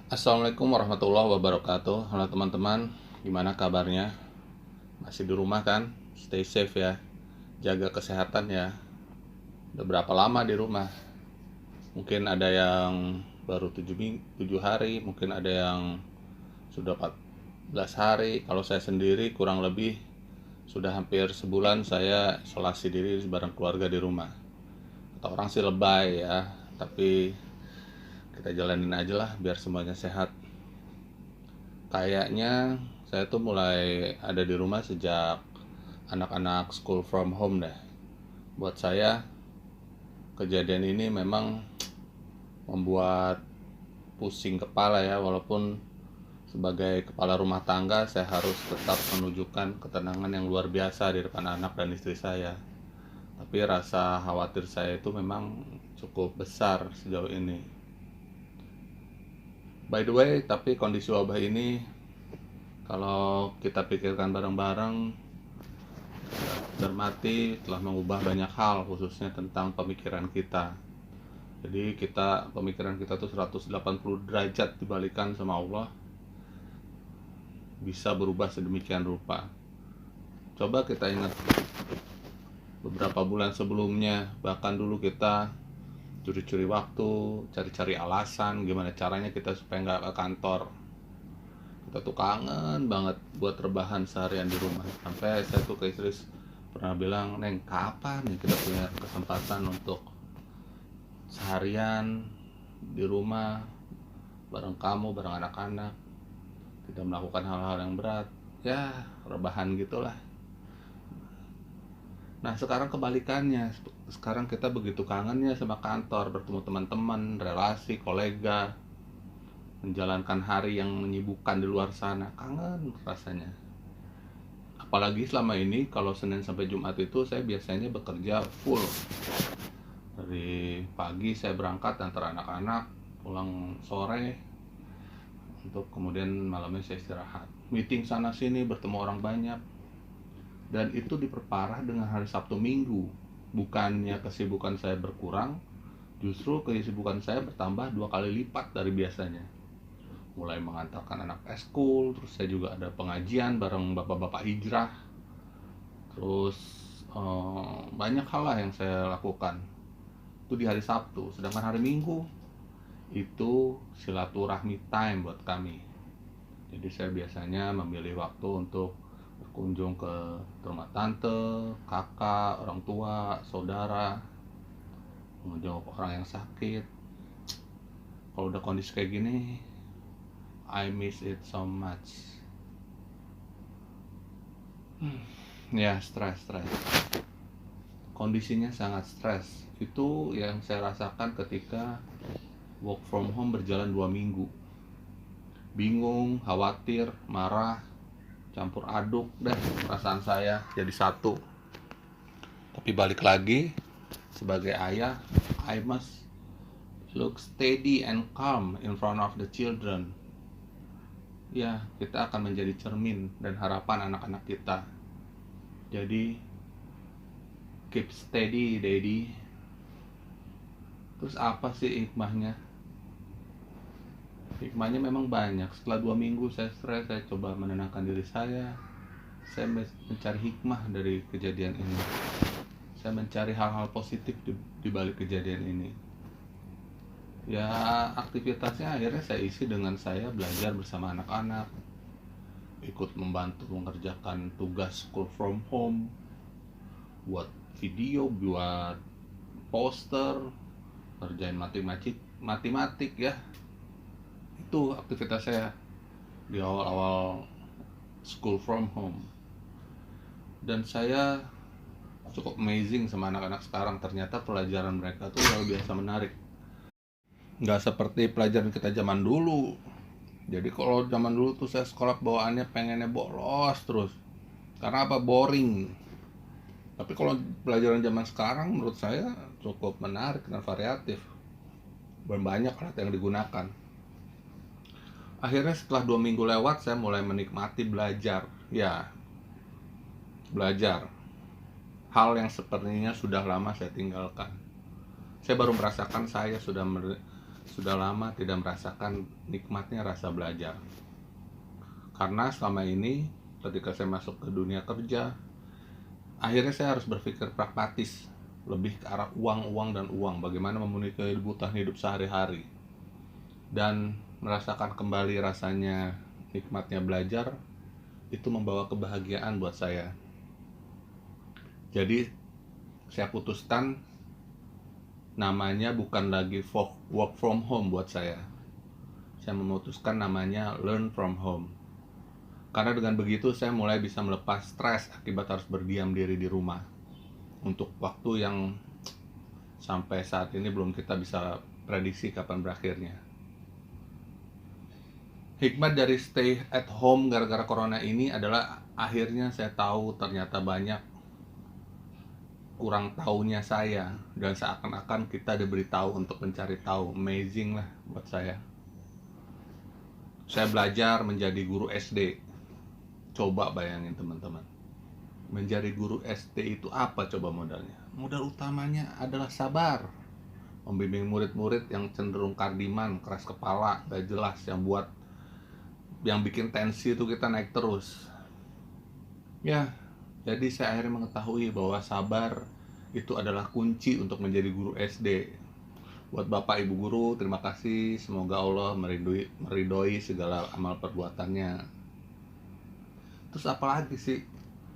Assalamualaikum warahmatullahi wabarakatuh. Halo teman-teman, gimana kabarnya? Masih di rumah kan? Stay safe ya. Jaga kesehatan ya. Udah berapa lama di rumah? Mungkin ada yang baru 7 hari, mungkin ada yang sudah 14 hari. Kalau saya sendiri kurang lebih sudah hampir sebulan saya isolasi diri bareng keluarga di rumah. Kata orang sih lebay ya, tapi kita jalanin aja lah biar semuanya sehat. Kayaknya saya tuh mulai ada di rumah sejak anak-anak school from home deh. Buat saya, kejadian ini memang membuat pusing kepala ya, walaupun sebagai kepala rumah tangga saya harus tetap menunjukkan ketenangan yang luar biasa di depan anak dan istri saya. Tapi rasa khawatir saya itu memang cukup besar sejauh ini. By the way, tapi kondisi wabah ini kalau kita pikirkan bareng-bareng, cermati telah mengubah banyak hal, khususnya tentang pemikiran kita. Jadi pemikiran kita tuh 180 derajat dibalikan sama Allah, bisa berubah sedemikian rupa. Coba kita ingat beberapa bulan sebelumnya, bahkan dulu kita curi-curi waktu, cari-cari alasan gimana caranya kita supaya nggak ke kantor. Kita tuh kangen banget buat rebahan seharian di rumah. Sampai saya tuh ke istri pernah bilang, "Neng, kapan nih kita punya kesempatan untuk seharian di rumah bareng kamu, bareng anak-anak, tidak melakukan hal-hal yang berat, ya rebahan gitulah." Nah sekarang kebalikannya, sekarang kita begitu kangennya sama kantor, bertemu teman-teman, relasi, kolega, menjalankan hari yang menyibukkan di luar sana, kangen rasanya. Apalagi selama ini kalau Senin sampai Jumat itu saya biasanya bekerja full. Dari pagi saya berangkat antar anak-anak, pulang sore, untuk kemudian malamnya saya istirahat. Meeting sana sini, bertemu orang banyak. Dan itu diperparah dengan hari Sabtu Minggu. Bukannya kesibukan saya berkurang, justru kesibukan saya bertambah 2 kali lipat dari biasanya. Mulai mengantarkan anak eskul, terus saya juga ada pengajian bareng bapak-bapak hijrah. Terus banyak hal lah yang saya lakukan. Itu di hari Sabtu, sedangkan hari Minggu itu silaturahmi time buat kami. Jadi saya biasanya memilih waktu untuk berkunjung ke rumah tante, kakak, orang tua, saudara, menjenguk orang yang sakit. Kalau udah kondisi kayak gini, I miss it so much. Ya, stres. Kondisinya sangat stres. Itu yang saya rasakan ketika work from home berjalan 2 minggu. Bingung, khawatir, marah, campur aduk deh perasaan saya jadi satu. Tapi balik lagi, sebagai ayah, I must look steady and calm in front of the children. Ya, kita akan menjadi cermin dan harapan anak-anak kita. Jadi keep steady daddy. Terus apa sih hikmahnya? Hikmahnya memang banyak. Setelah 2 minggu saya stres, saya coba menenangkan diri saya. Saya mencari hikmah dari kejadian ini. Saya mencari hal-hal positif di balik kejadian ini. Ya, aktivitasnya akhirnya saya isi dengan saya belajar bersama anak-anak, ikut membantu mengerjakan tugas school from home, buat video, buat poster, kerjain matematik ya. Itu aktivitas saya di awal-awal school from home. Dan saya cukup amazing sama anak-anak sekarang. Ternyata pelajaran mereka tuh luar biasa menarik. Nggak seperti pelajaran kita zaman dulu. Jadi kalau zaman dulu tuh saya sekolah bawaannya pengennya bolos terus. Karena apa? Boring. Tapi kalau pelajaran zaman sekarang menurut saya cukup menarik dan variatif. Banyak alat yang digunakan. Akhirnya setelah 2 minggu lewat, saya mulai menikmati belajar. Ya, belajar hal yang sepertinya sudah lama saya tinggalkan. Saya baru merasakan saya sudah sudah lama tidak merasakan nikmatnya rasa belajar. Karena selama ini ketika saya masuk ke dunia kerja, akhirnya saya harus berpikir pragmatis, lebih ke arah uang dan uang, bagaimana memenuhi kebutuhan hidup sehari-hari. Dan merasakan kembali rasanya nikmatnya belajar, itu membawa kebahagiaan buat saya. Jadi saya putuskan namanya bukan lagi work from home buat saya. Saya memutuskan namanya learn from home. Karena dengan begitu saya mulai bisa melepas stres akibat harus berdiam diri di rumah untuk waktu yang sampai saat ini belum kita bisa prediksi kapan berakhirnya. Hikmat dari stay at home gara-gara corona ini adalah akhirnya saya tahu ternyata banyak kurang tahunya saya, dan seakan-akan kita diberitahu untuk mencari tahu. Amazing lah buat saya. Saya belajar menjadi guru SD. Coba bayangin teman-teman, menjadi guru SD itu apa coba modalnya? Modal utamanya adalah sabar, membimbing murid-murid yang cenderung kardiman, keras kepala, gak jelas, yang bikin tensi itu kita naik terus. Ya, jadi saya akhirnya mengetahui bahwa sabar itu adalah kunci untuk menjadi guru SD. Buat Bapak Ibu guru, terima kasih. Semoga Allah meridhoi segala amal perbuatannya. Terus apalagi sih?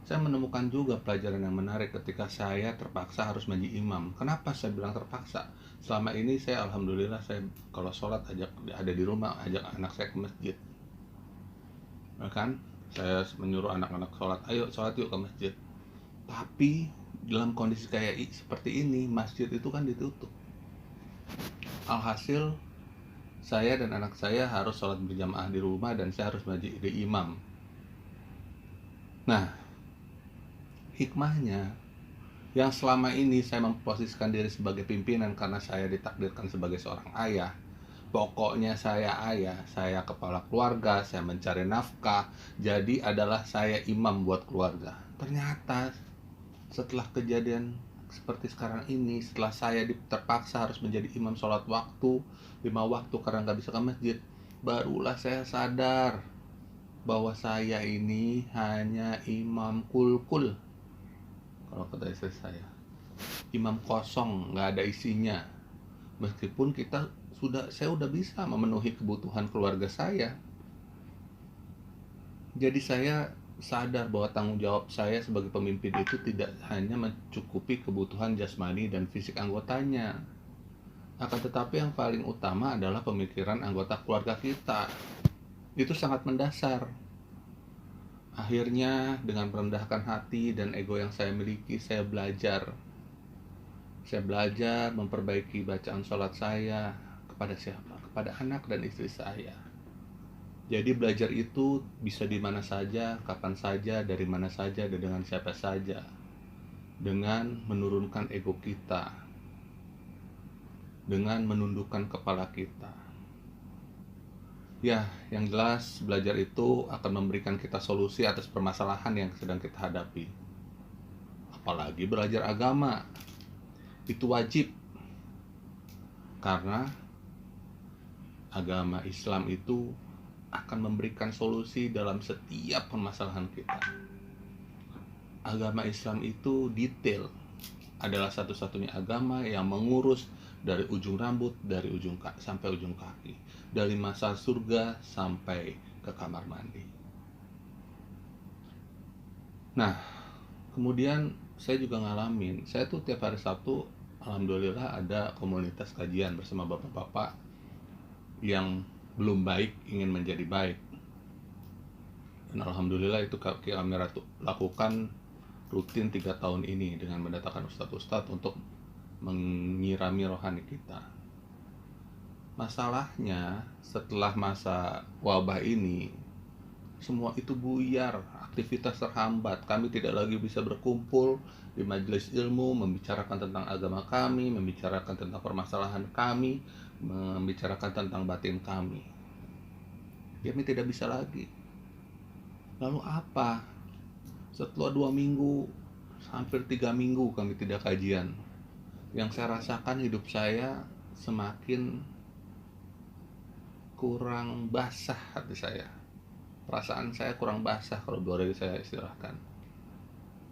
Saya menemukan juga pelajaran yang menarik ketika saya terpaksa harus menjadi imam. Kenapa saya bilang terpaksa? Selama ini saya alhamdulillah, saya kalau sholat ada di rumah, ajak anak saya ke masjid. Kan? Saya menyuruh anak-anak sholat, ayo sholat yuk ke masjid. Tapi dalam kondisi kayak seperti ini, masjid itu kan ditutup. Alhasil saya dan anak saya harus sholat berjamaah di rumah, dan saya harus menjadi imam. Nah, hikmahnya, yang selama ini saya memposisikan diri sebagai pimpinan karena saya ditakdirkan sebagai seorang ayah. Pokoknya saya ayah, saya kepala keluarga, saya mencari nafkah, jadi adalah saya imam buat keluarga. Ternyata setelah kejadian seperti sekarang ini, setelah saya terpaksa harus menjadi imam sholat waktu 5 waktu karena nggak bisa ke masjid, barulah saya sadar bahwa saya ini hanya imam kulkul, kalau kata istri saya, imam kosong, nggak ada isinya. Meskipun saya udah bisa memenuhi kebutuhan keluarga saya. Jadi saya sadar bahwa tanggung jawab saya sebagai pemimpin itu tidak hanya mencukupi kebutuhan jasmani dan fisik anggotanya, akan tetapi yang paling utama adalah pemikiran anggota keluarga kita. Itu sangat mendasar. Akhirnya dengan merendahkan hati dan ego yang saya miliki, saya belajar memperbaiki bacaan sholat saya. Kepada siapa? Kepada anak dan istri saya. Jadi belajar itu bisa di mana saja, kapan saja, dari mana saja, dan dengan siapa saja, dengan menurunkan ego kita, dengan menundukkan kepala kita. Ya, yang jelas belajar itu akan memberikan kita solusi atas permasalahan yang sedang kita hadapi. Apalagi belajar agama, itu wajib, karena agama Islam itu akan memberikan solusi dalam setiap permasalahan kita. Agama Islam itu detail, adalah satu-satunya agama yang mengurus dari ujung rambut, dari ujung sampai ujung kaki, dari masa surga sampai ke kamar mandi. Nah, kemudian saya juga ngalamin, saya tuh tiap hari Sabtu alhamdulillah ada komunitas kajian bersama bapak-bapak yang belum baik ingin menjadi baik. Dan alhamdulillah itu kami lakukan rutin 3 tahun ini dengan mendatangkan ustadz-ustadz untuk menyirami rohani kita. Masalahnya setelah masa wabah ini, semua itu buyar, aktivitas terhambat. Kami tidak lagi bisa berkumpul di majelis ilmu, membicarakan tentang agama kami, membicarakan tentang permasalahan kami, membicarakan tentang batin kami. Kami tidak bisa lagi. Lalu apa? Setelah 2 minggu, hampir 3 minggu kami tidak kajian. Yang saya rasakan hidup saya semakin kurang basah hati saya. Perasaan saya kurang basah kalau boleh saya istilahkan.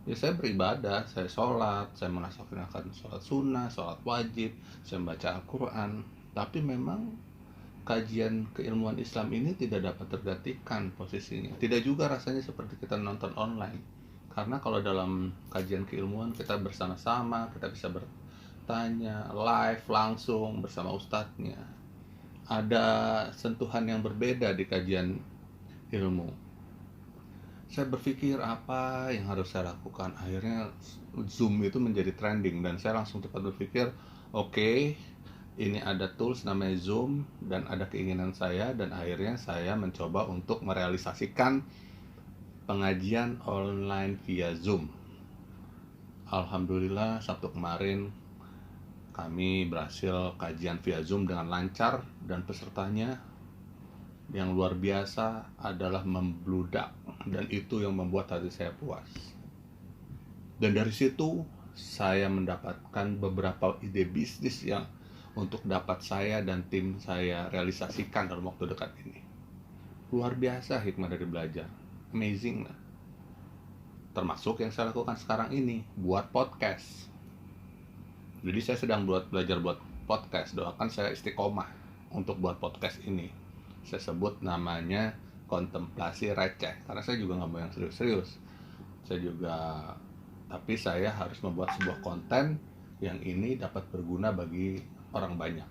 Ya saya beribadah, saya sholat, saya melaksanakan sholat sunnah, sholat wajib, saya membaca Al-Quran. Tapi memang kajian keilmuan Islam ini tidak dapat tergantikan posisinya. Tidak juga rasanya seperti kita nonton online. Karena kalau dalam kajian keilmuan kita bersama-sama, kita bisa bertanya live langsung bersama ustadznya. Ada sentuhan yang berbeda di kajian ilmu. Saya berpikir apa yang harus saya lakukan. Akhirnya Zoom itu menjadi trending dan saya langsung cepat berpikir, oke, ini ada tools namanya Zoom dan ada keinginan saya, dan akhirnya saya mencoba untuk merealisasikan pengajian online via Zoom. Alhamdulillah Sabtu kemarin kami berhasil kajian via Zoom dengan lancar, dan pesertanya yang luar biasa adalah membludak, dan itu yang membuat hati saya puas. Dan dari situ saya mendapatkan beberapa ide bisnis yang untuk dapat saya dan tim saya realisasikan dalam waktu dekat ini. Luar biasa hikmah dari belajar, amazing lah. Termasuk yang saya lakukan sekarang ini, buat podcast. Jadi saya sedang belajar buat podcast. Doakan saya istiqomah untuk buat podcast ini. Saya sebut namanya kontemplasi receh, karena saya juga nggak mau yang serius-serius. Tapi saya harus membuat sebuah konten yang ini dapat berguna bagi orang banyak.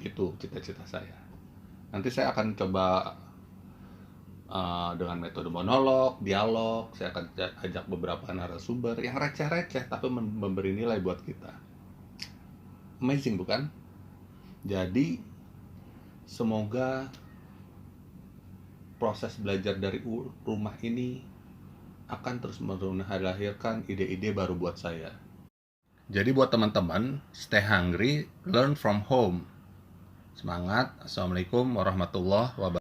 Itu cita-cita saya. Nanti saya akan coba dengan metode monolog, dialog. Saya akan ajak beberapa narasumber yang receh-receh tapi memberi nilai buat kita. Amazing bukan? Jadi semoga proses belajar dari rumah ini akan terus melahirkan ide-ide baru buat saya. Jadi buat teman-teman, stay hungry, learn from home. Semangat. Assalamualaikum warahmatullahi wabarakatuh.